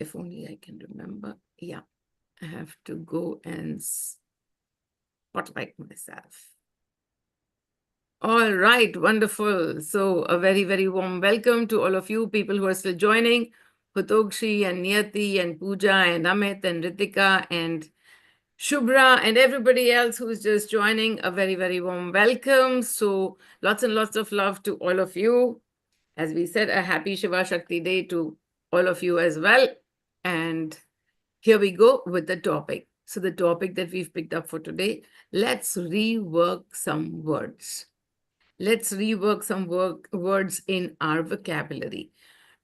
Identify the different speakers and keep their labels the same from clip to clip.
Speaker 1: If only I can remember. Yeah, I have to go and spotlight myself. All right, wonderful. So a very, very warm welcome to all of you people who are still joining. Hutokshi and Niyati and Pooja and Amit and Ritika and Shubhra and everybody else who's just joining, a very, very warm welcome. So lots and lots of love to all of you. As we said, a happy Shiva Shakti Day to all of you as well. And here we go with the topic. So the topic that we've picked up for today, let's rework some words. Let's rework some words in our vocabulary.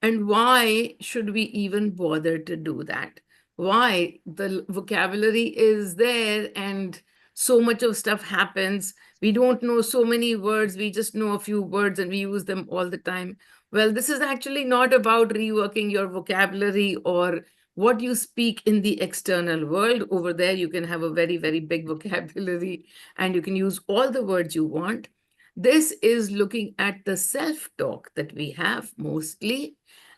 Speaker 1: And why should we even bother to do that? Why? The vocabulary is there and so much of stuff happens. We don't know so many words. We just know a few words and we use them all the time. Well, this is actually not about reworking your vocabulary or what you speak in the external world. Over there, you can have a very, very big vocabulary and you can use all the words you want. This is looking at the self-talk that we have mostly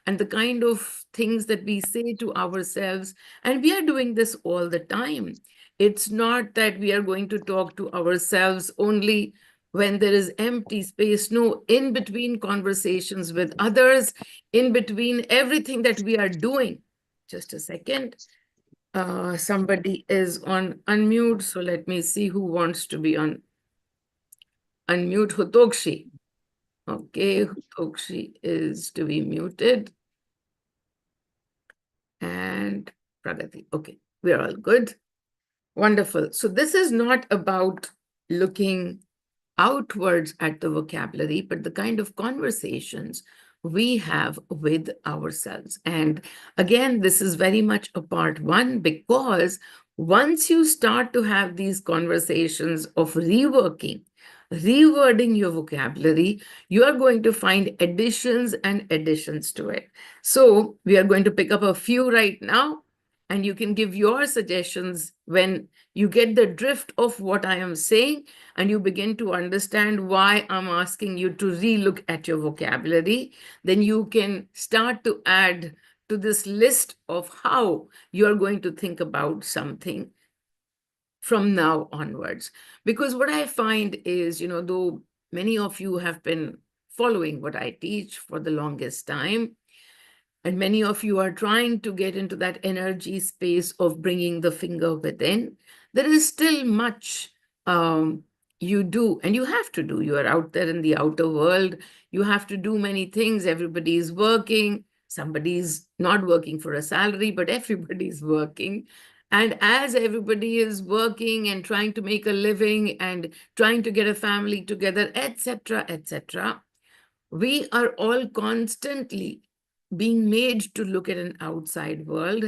Speaker 1: and the kind of things that we say to ourselves. And we are doing this all the time. It's not that we are going to talk to ourselves only when there is empty space. No, in between conversations with others, in between everything that we are doing. Just a second. Somebody is on unmute. So let me see who wants to be on unmute. Hutokshi. Okay, Hutokshi is to be muted. And Pragati. Okay, we're all good. Wonderful. So this is not about looking outwards at the vocabulary, but the kind of conversations we have with ourselves. And again, this is very much a part one, because once you start to have these conversations of rewording your vocabulary, you are going to find additions and additions to it. So we are going to pick up a few right now, and you can give your suggestions when you get the drift of what I am saying and you begin to understand why I'm asking you to relook at your vocabulary. Then you can start to add to this list of how you're going to think about something from now onwards. Because what I find is, though many of you have been following what I teach for the longest time, and many of you are trying to get into that energy space of bringing the finger within, there is still much you do, and you have to do. You are out there in the outer world. You have to do many things. Everybody is working. Somebody's not working for a salary, but everybody's working. And as everybody is working and trying to make a living and trying to get a family together, etc., we are all constantly being made to look at an outside world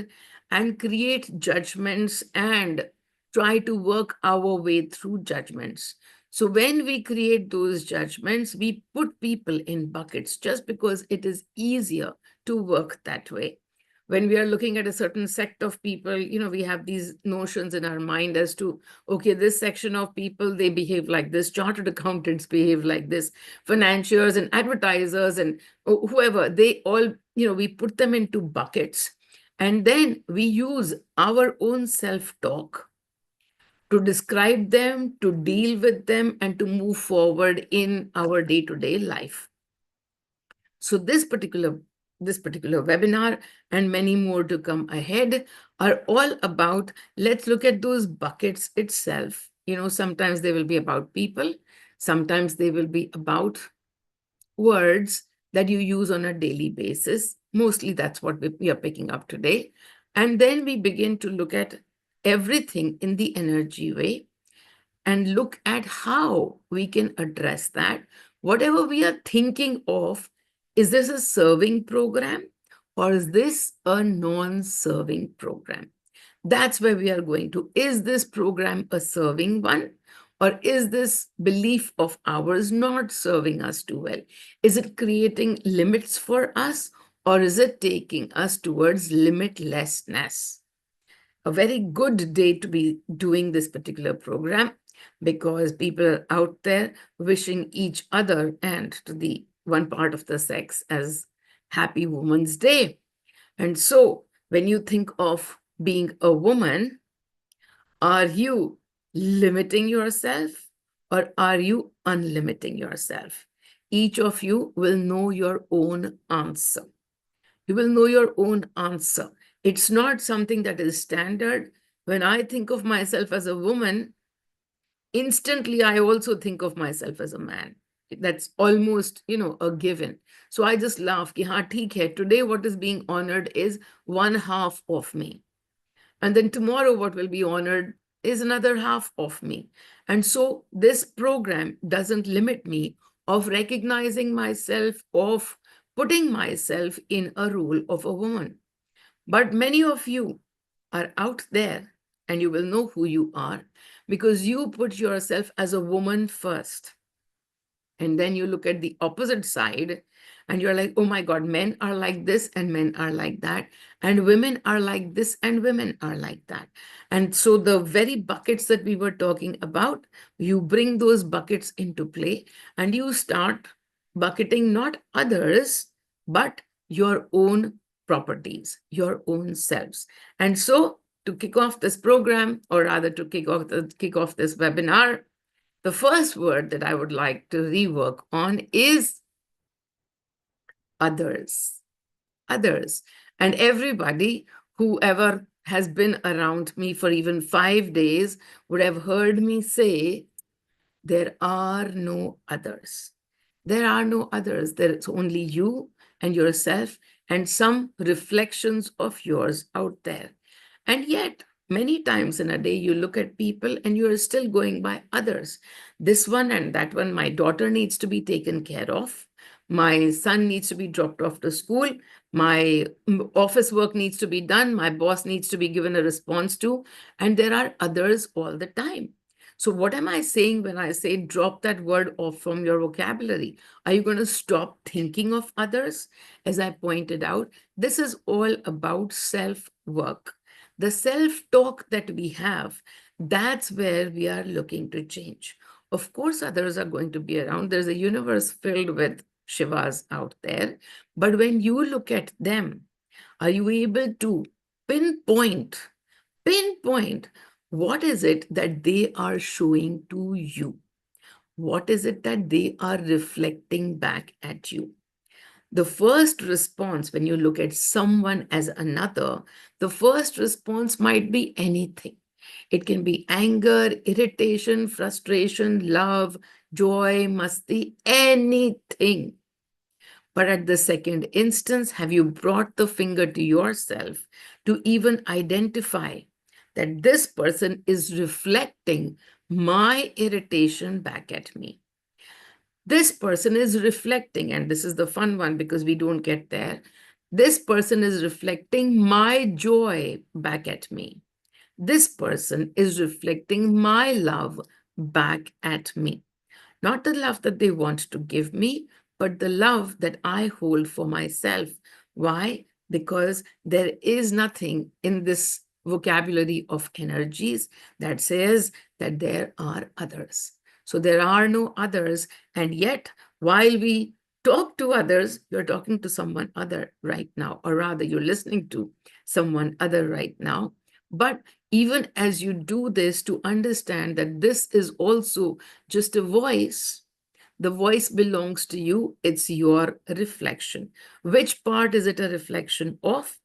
Speaker 1: and create judgments and try to work our way through judgments. So when we create those judgments, we put people in buckets just because it is easier to work that way. When we are looking at a certain sect of people, we have these notions in our mind as to, okay, this section of people, they behave like this, chartered accountants behave like this, financiers and advertisers and whoever, they all, we put them into buckets. And then we use our own self-talk to describe them, to deal with them, and to move forward in our day-to-day life. So this particular webinar and many more to come ahead are all about, let's look at those buckets itself. Sometimes they will be about people, sometimes they will be about words that you use on a daily basis. Mostly that's what we are picking up today. And then we begin to look at everything in the energy way and look at how we can address that. Whatever we are thinking of, is this a serving program or is this a non-serving program? That's where we are going to. Is this program a serving one? Or is this belief of ours not serving us too well? Is it creating limits for us, or is it taking us towards limitlessness? A very good day to be doing this particular program, because people are out there wishing each other and to the one part of the sex as Happy Women's Day. And so When you think of being a woman, are you limiting yourself or are you unlimiting yourself? Each of you will know your own answer. You will know your own answer. It's not something that is standard. When I think of myself as a woman, instantly I also think of myself as a man. That's almost, a given. So I just laugh. Ki, haan, theek hai. Today, what is being honored is one half of me. And then tomorrow, what will be honored is another half of me. And so this program doesn't limit me of recognizing myself, of putting myself in a role of a woman. But many of you are out there and you will know who you are because you put yourself as a woman first. And then you look at the opposite side and you're like, oh my God, men are like this and men are like that. And women are like this and women are like that. And so the very buckets that we were talking about, you bring those buckets into play and you start bucketing not others, but your own properties, your own selves. And so to kick off this program, or rather to kick off this webinar, the first word that I would like to rework on is others. Others. And everybody, whoever has been around me for even 5 days, would have heard me say, there are no others. There are no others. There's only you and yourself and some reflections of yours out there. And yet, many times in a day, you look at people and you're still going by others. This one and that one, my daughter needs to be taken care of. My son needs to be dropped off to school. My office work needs to be done. My boss needs to be given a response to. And there are others all the time. So what am I saying when I say drop that word off from your vocabulary? Are you going to stop thinking of others? As I pointed out, this is all about self-work. The self-talk that we have, that's where we are looking to change. Of course, others are going to be around. There's a universe filled with Shivas out there. But when you look at them, are you able to pinpoint what is it that they are showing to you? What is it that they are reflecting back at you? The first response, when you look at someone as another, the first response might be anything. It can be anger, irritation, frustration, love, joy, masti, anything. But at the second instance, have you brought the finger to yourself to even identify that this person is reflecting my irritation back at me? This person is reflecting, and this is the fun one because we don't get there. This person is reflecting my joy back at me. This person is reflecting my love back at me. Not the love that they want to give me, but the love that I hold for myself. Why? Because there is nothing in this vocabulary of energies that says that there are others. So there are no others. And yet, while we talk to others, you're talking to someone other right now, or rather, you're listening to someone other right now. But even as you do this, to understand that this is also just a voice, the voice belongs to you, it's your reflection. Which part is it a reflection of?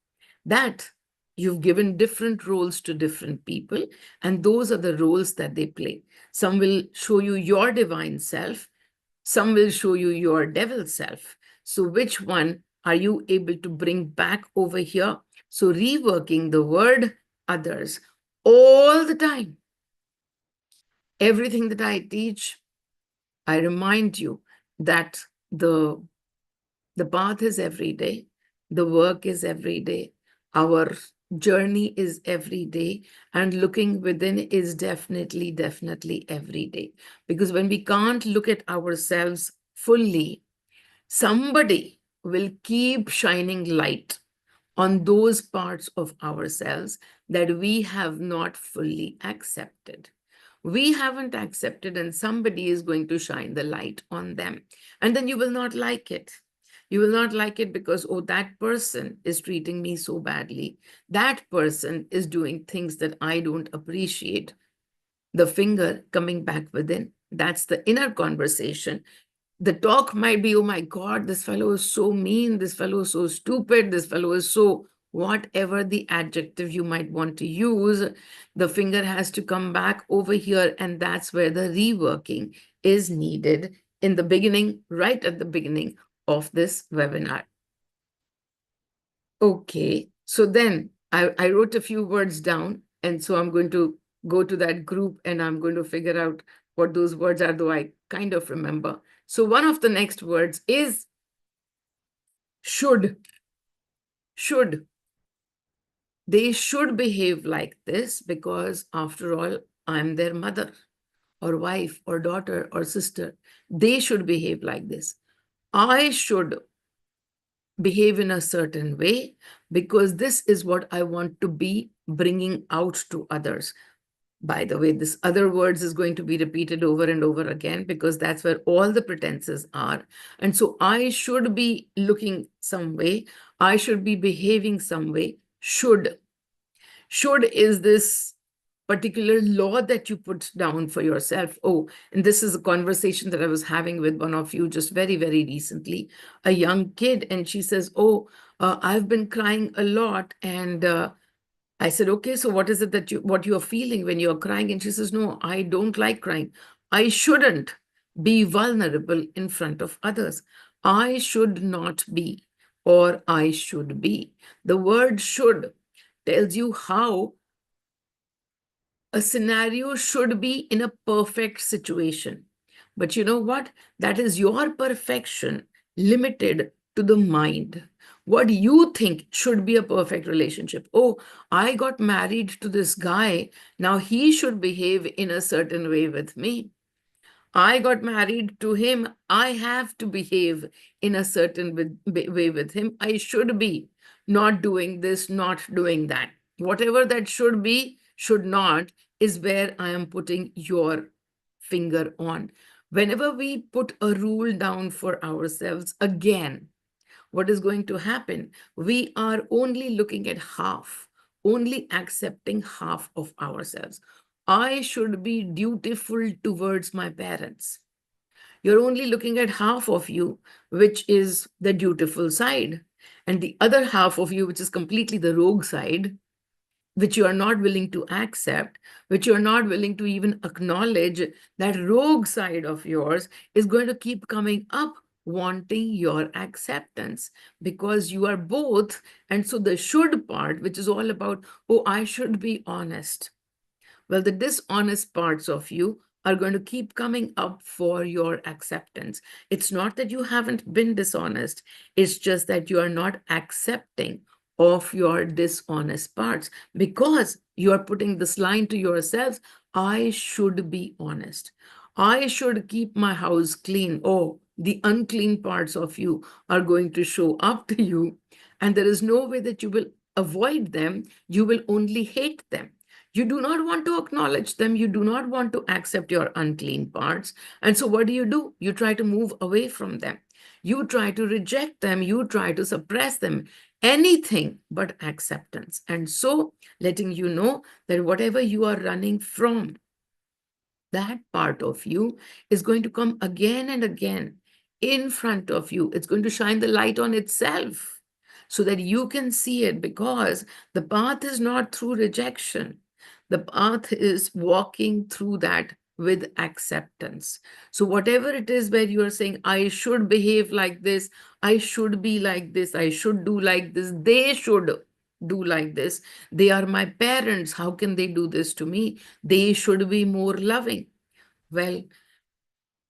Speaker 1: That you've given different roles to different people, and those are the roles that they play. Some will show you your divine self, some will show you your devil self. So which one are you able to bring back over here? So reworking the word others all the time. Everything that I teach, I remind you that the path is every day, the work is every day, our journey is every day, and looking within is definitely every day. Because when we can't look at ourselves fully, somebody will keep shining light on those parts of ourselves that we have not fully accepted. We haven't accepted, and somebody is going to shine the light on them. And then you will not like it. You will not like it because, oh, that person is treating me so badly. That person is doing things that I don't appreciate. The finger coming back within. That's the inner conversation. The talk might be, oh my God, this fellow is so mean, this fellow is so stupid, this fellow is so whatever the adjective you might want to use. The finger has to come back over here, and that's where the reworking is needed in the beginning, right at the beginning of this webinar. Okay, so then I wrote a few words down, and so I'm going to go to that group and I'm going to figure out what those words are, though I kind of remember. So one of the next words is should. Should. They should behave like this because, after all, I'm their mother or wife or daughter or sister. They should behave like this. I should behave in a certain way because this is what I want to be bringing out to others. By the way, this other words is going to be repeated over and over again because that's where all the pretenses are. And so I should be looking some way. I should be behaving some way. Should. Should is this particular law that you put down for yourself. Oh, and this is a conversation that I was having with one of you just very, very recently, a young kid. And she says, oh, I've been crying a lot. And I said, okay, so what is it that what you're feeling when you're crying? And she says, no, I don't like crying. I shouldn't be vulnerable in front of others. I should not be, or I should be. The word should tells you how a scenario should be in a perfect situation. But you know what? That is your perfection limited to the mind. What you think should be a perfect relationship. Oh, I got married to this guy. Now he should behave in a certain way with me. I got married to him. I have to behave in a certain way with him. I should be not doing this, not doing that. Whatever that should be, should not, is where I am putting your finger on. Whenever we put a rule down for ourselves, again, what is going to happen? We are only looking at half, only accepting half of ourselves. I should be dutiful towards my parents. You're only looking at half of you, which is the dutiful side. And the other half of you, which is completely the rogue side, which you are not willing to accept, which you are not willing to even acknowledge, that rogue side of yours is going to keep coming up wanting your acceptance because you are both. And so the should part, which is all about, oh, I should be honest. Well, the dishonest parts of you are going to keep coming up for your acceptance. It's not that you haven't been dishonest. It's just that you are not accepting of your dishonest parts because you are putting this line to yourselves, I should be honest. I should keep my house clean. Oh, the unclean parts of you are going to show up to you. And there is no way that you will avoid them. You will only hate them. You do not want to acknowledge them. You do not want to accept your unclean parts. And so what do? You try to move away from them. You try to reject them. You try to suppress them. Anything but acceptance. And so letting you know that whatever you are running from, that part of you is going to come again and again in front of you. It's going to shine the light on itself so that you can see it, because the path is not through rejection. The path is walking through that with acceptance. So whatever it is where you are saying, I should behave like this, I should be like this, I should do like this, they should do like this, they are my parents, how can they do this to me? They should be more loving. Well,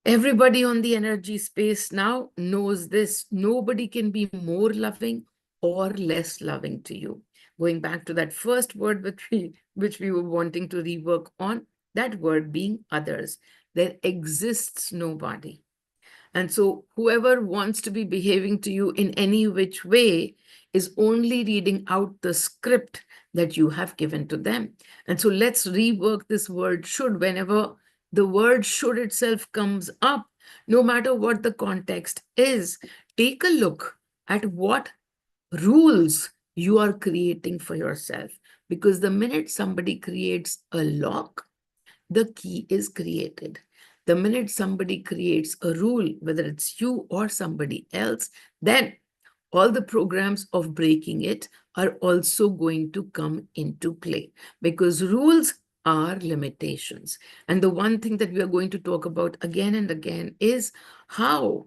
Speaker 1: everybody on the energy space now knows this. Nobody can be more loving or less loving to you. Going back to that first word which we were wanting to rework on, that word being others. There exists nobody. And so whoever wants to be behaving to you in any which way is only reading out the script that you have given to them. And so let's rework this word should. Whenever the word should itself comes up, no matter what the context is, take a look at what rules you are creating for yourself. Because the minute somebody creates a lock, the key is created. The minute somebody creates a rule, whether it's you or somebody else, then all the programs of breaking it are also going to come into play, because rules are limitations. And the one thing that we are going to talk about again and again is how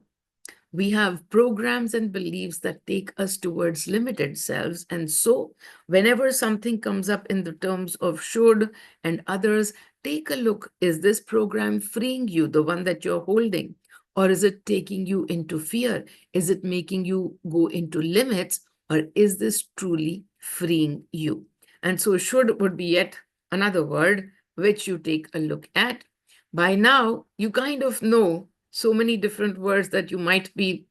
Speaker 1: we have programs and beliefs that take us towards limited selves. And so, whenever something comes up in the terms of should and others, take a look. Is this program freeing you, the one that you're holding? Or is it taking you into fear? Is it making you go into limits? Or is this truly freeing you? And so, should would be yet another word which you take a look at. By now, you kind of know so many different words that you might be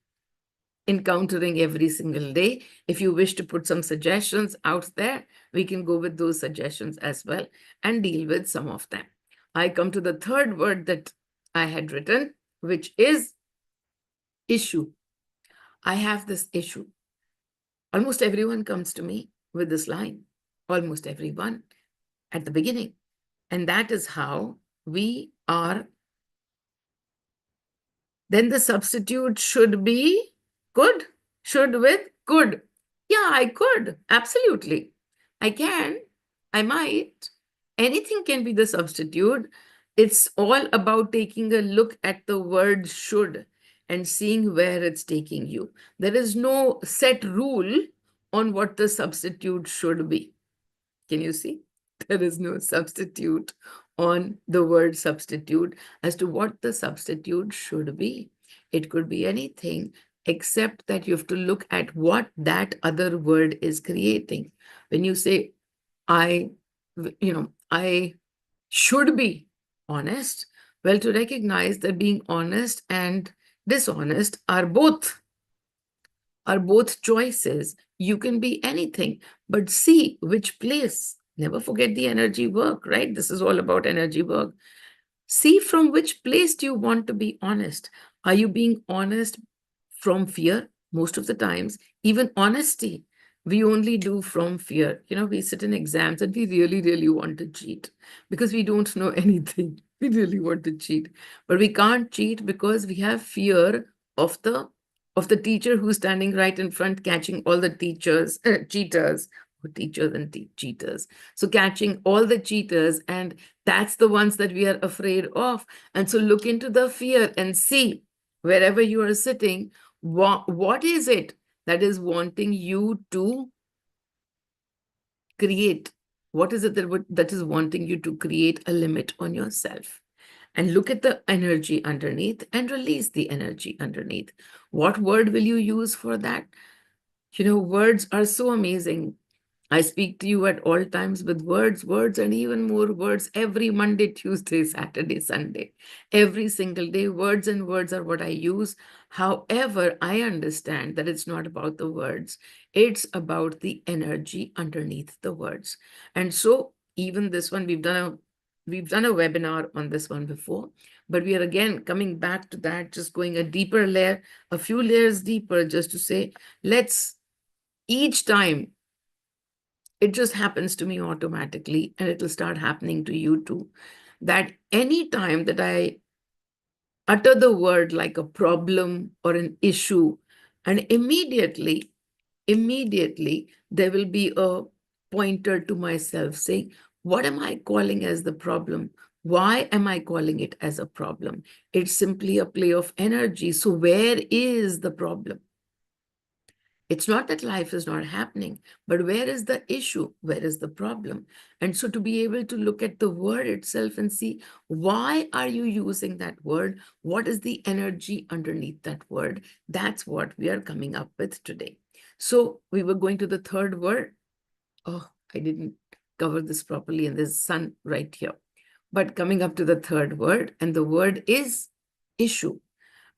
Speaker 1: encountering every single day. If you wish to put some suggestions out there, we can go with those suggestions as well and deal with some of them. I come to the third word that I had written, which is issue. I have this issue. Almost everyone comes to me with this line, almost everyone at the beginning. And that is how we are. Then the substitute should be could, should with could. Yeah, I could. Absolutely. I can. I might. Anything can be the substitute. It's all about taking a look at the word should and seeing where it's taking you. There is no set rule on what the substitute should be. Can you see? There is no substitute on the word substitute as to what the substitute should be. It could be anything except that you have to look at what that other word is creating. When you say, I, I should be honest, well, to recognize that being honest and dishonest are both choices. You can be anything, but see which place. Never forget the energy work, right? This is all about energy work. See from which place do you want to be honest. Are you being honest from fear? Most of the times, even honesty, we only do from fear. We sit in exams and we really, really want to cheat because we don't know anything. We really want to cheat, but we can't cheat because we have fear of the teacher who's standing right in front, catching all the cheaters, or teachers and cheaters. So catching all the cheaters, and that's the ones that we are afraid of. And so look into the fear and see wherever you are sitting, what is it that is wanting you to create? What is it that is wanting you to create a limit on yourself? And look at the energy underneath and release the energy underneath. What word will you use for that? Words are so amazing. I speak to you at all times with words, and even more words every Monday, Tuesday, Saturday, Sunday. Every single day, words and words are what I use. However, I understand that it's not about the words. It's about the energy underneath the words. And so even this one, we've done a webinar on this one before, but we are again coming back to that, just going a deeper layer, a few layers deeper, just to say, let's each time it just happens to me automatically, and it'll start happening to you too, that any time that I utter the word like a problem or an issue, and immediately there will be a pointer to myself saying, what am I calling as the problem? Why am I calling it as a problem? It's simply a play of energy. So where is the problem? It's not that life is not happening, but where is the issue? Where is the problem? And so to be able to look at the word itself and see, why are you using that word? What is the energy underneath that word? That's what we are coming up with today. So we were going to the third word. Oh, I didn't cover this properly, and there's sun right here. But coming up to the third word, and the word is issue.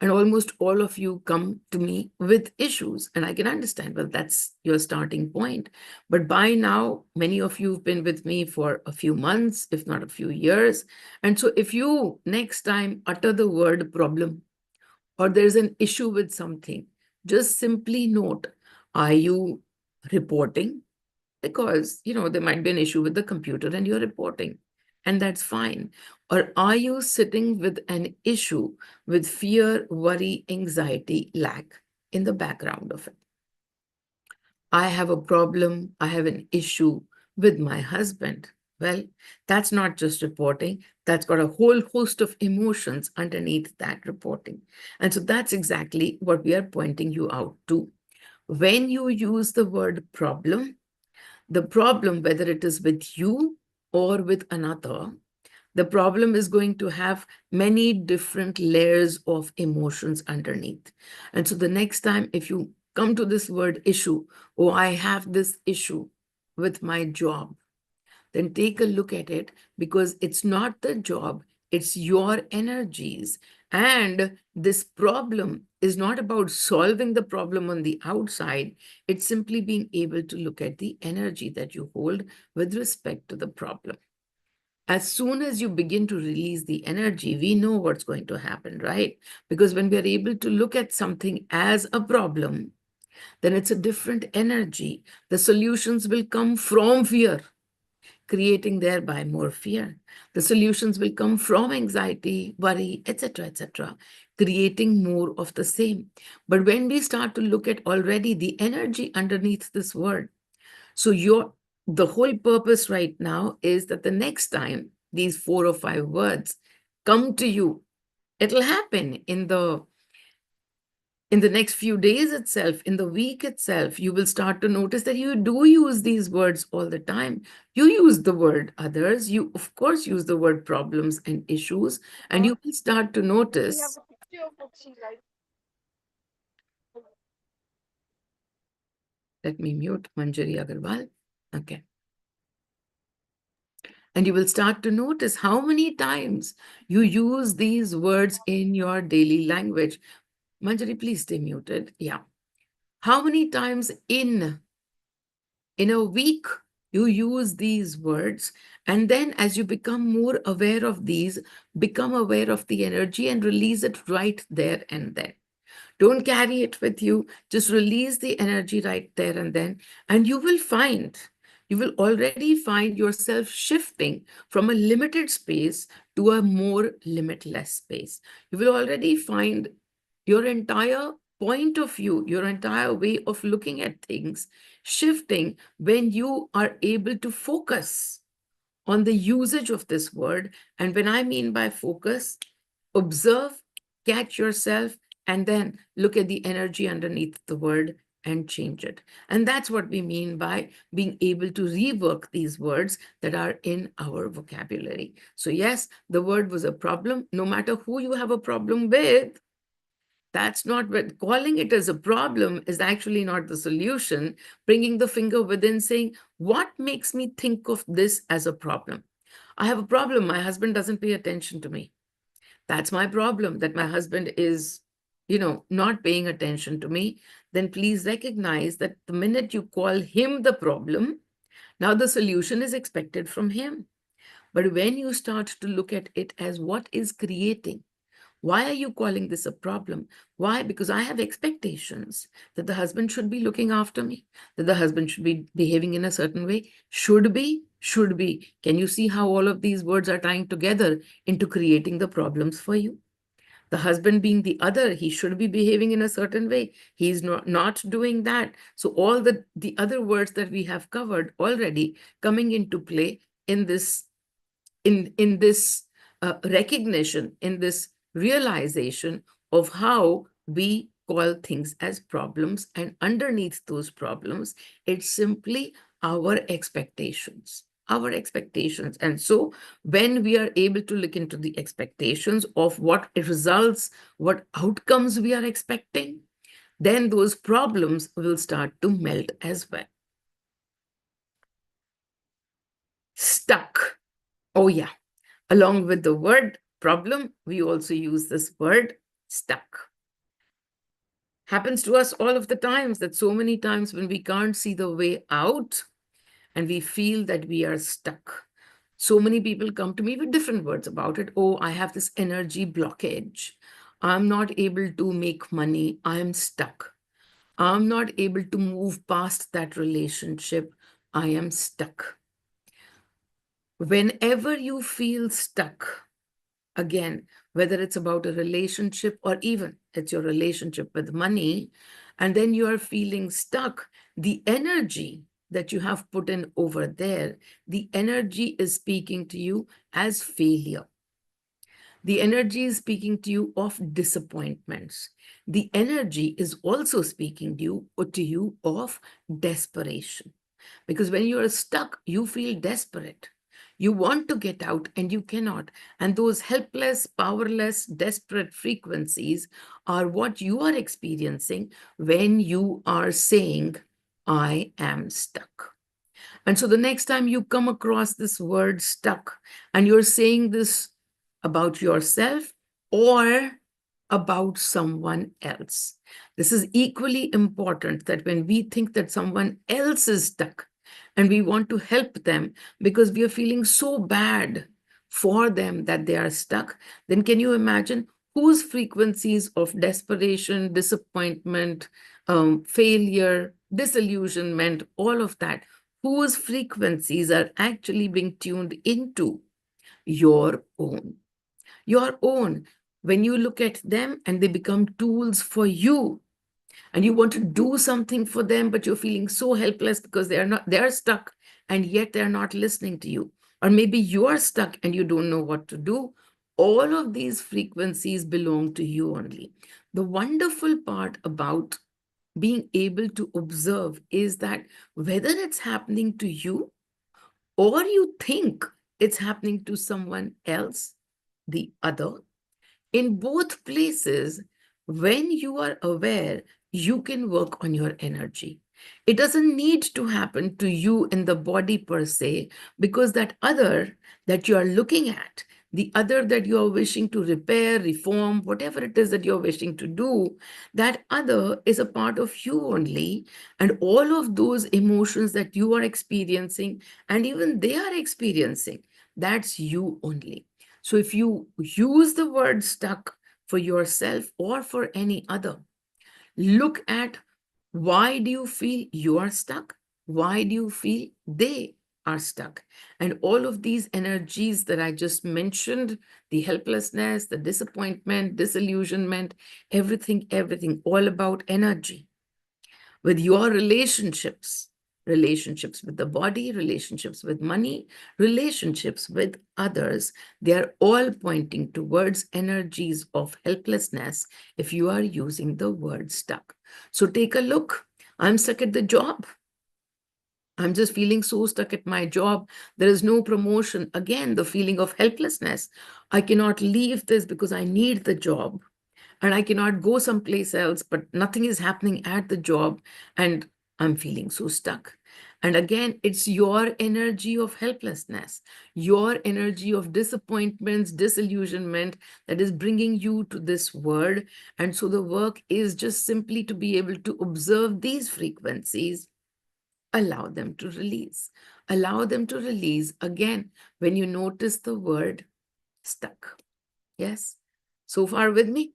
Speaker 1: And almost all of you come to me with issues, and I can understand, well, that's your starting point. But by now, many of you have been with me for a few months, if not a few years. And so if you next time utter the word problem, or there's an issue with something, just simply note, are you reporting? Because, there might be an issue with the computer and you're reporting, and that's fine. Or are you sitting with an issue with fear, worry, anxiety, lack in the background of it? I have a problem, I have an issue with my husband. Well, that's not just reporting, that's got a whole host of emotions underneath that reporting. And so that's exactly what we are pointing you out to. When you use the word problem, the problem, whether it is with you or with another, the problem is going to have many different layers of emotions underneath. And so the next time, if you come to this word issue, oh, I have this issue with my job, then take a look at it, because it's not the job, it's your energies. And this problem is not about solving the problem on the outside, it's simply being able to look at the energy that you hold with respect to the problem. As soon as you begin to release the energy, we know what's going to happen, right? Because when we are able to look at something as a problem, then it's a different energy. The solutions will come from fear, creating thereby more fear. The solutions will come from anxiety, worry, etc., creating more of the same. But when we start to look at already the energy underneath this word, so the whole purpose right now is that the next time these 4 or 5 words come to you, it'll happen in the next few days itself, in the week itself. You will start to notice that you do use these words all the time. You use the word others. You, of course, use the word problems and issues, and you will start to notice. Let me mute Manjari Agarwal. Okay. And you will start to notice how many times you use these words in your daily language. Manjari, please stay muted. Yeah. How many times in a week you use these words, and then as you become more aware of these, become aware of the energy and release it right there and then. Don't carry it with you. Just release the energy right there and then. And you will already find yourself shifting from a limited space to a more limitless space. You will already find your entire point of view, your entire way of looking at things shifting when you are able to focus on the usage of this word. And when I mean by focus, observe, catch yourself, and then look at the energy underneath the word and change it. And that's what we mean by being able to rework these words that are in our vocabulary. So yes, the word was a problem. No matter who you have a problem with, that's not what calling it as a problem is actually not the solution. Bringing the finger within, saying, what makes me think of this as a problem? I have a problem. My husband doesn't pay attention to me. That's my problem, that my husband is, not paying attention to me. Then please recognize that the minute you call him the problem, now the solution is expected from him. But when you start to look at it as what is creating, why are you calling this a problem? Why? Because I have expectations that the husband should be looking after me, that the husband should be behaving in a certain way. Should be, should be. Can you see how all of these words are tying together into creating the problems for you? The husband being the other, he should be behaving in a certain way. He's not doing that. So all the other words that we have covered already coming into play in this recognition, in this realization of how we call things as problems, and underneath those problems, it's simply our expectations. Our expectations. And so when we are able to look into the expectations of what results, what outcomes we are expecting, then those problems will start to melt as well. Stuck. Oh, yeah. Along with the word problem, we also use this word stuck. Happens to us all of the times, that so many times when we can't see the way out and we feel that we are stuck. So many people come to me with different words about it. Oh, I have this energy blockage. I'm not able to make money. I'm stuck. I'm not able to move past that relationship. I am stuck. Whenever you feel stuck, again, whether it's about a relationship or even it's your relationship with money, and then you are feeling stuck, the energy that you have put in over there, the energy is speaking to you as failure. The energy is speaking to you of disappointments. The energy is also speaking to you of desperation. Because when you are stuck, you feel desperate. You want to get out and you cannot. And those helpless, powerless, desperate frequencies are what you are experiencing when you are saying, I am stuck. And so the next time you come across this word stuck and you're saying this about yourself or about someone else, this is equally important that when we think that someone else is stuck and we want to help them because we are feeling so bad for them that they are stuck, then can you imagine whose frequencies of desperation, disappointment, failure, disillusionment, all of that, whose frequencies are actually being tuned into your own. Your own. When you look at them and they become tools for you, and you want to do something for them, but you're feeling so helpless because they're stuck, and yet they're not listening to you. Or maybe you are stuck and you don't know what to do. All of these frequencies belong to you only. The wonderful part about being able to observe is that whether it's happening to you or you think it's happening to someone else, the other, in both places, when you are aware, you can work on your energy. It doesn't need to happen to you in the body per se, because that other that you are looking at, the other that you are wishing to repair, reform, whatever it is that you're wishing to do, that other is a part of you only. And all of those emotions that you are experiencing, and even they are experiencing, that's you only. So if you use the word stuck for yourself or for any other, look at why do you feel you are stuck? Why do you feel they are stuck? And all of these energies that I just mentioned, the helplessness, the disappointment, disillusionment, everything, all about energy. With your relationships, relationships with the body, relationships with money, relationships with others, they are all pointing towards energies of helplessness if you are using the word stuck. So take a look. I'm stuck at the job. I'm just feeling so stuck at my job. There is no promotion. Again, the feeling of helplessness. I cannot leave this because I need the job and I cannot go someplace else, but nothing is happening at the job and I'm feeling so stuck. And again, it's your energy of helplessness, your energy of disappointments, disillusionment that is bringing you to this word. And so the work is just simply to be able to observe these frequencies, allow them to release. Allow them to release again when you notice the word stuck. Yes? So far with me?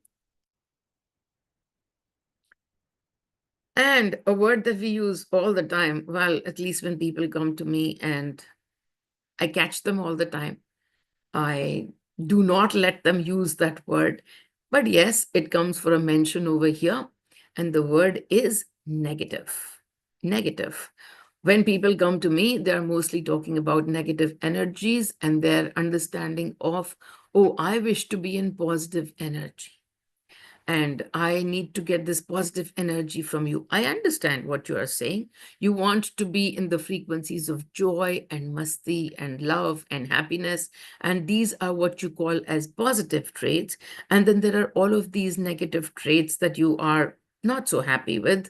Speaker 1: And a word that we use all the time, well, at least when people come to me and I catch them all the time, I do not let them use that word. But yes, it comes for a mention over here. And the word is negative. Negative. When people come to me, they're mostly talking about negative energies and their understanding of, oh, I wish to be in positive energy and I need to get this positive energy from you. I understand what you are saying. You want to be in the frequencies of joy and masti and love and happiness. And these are what you call as positive traits. And then there are all of these negative traits that you are not so happy with.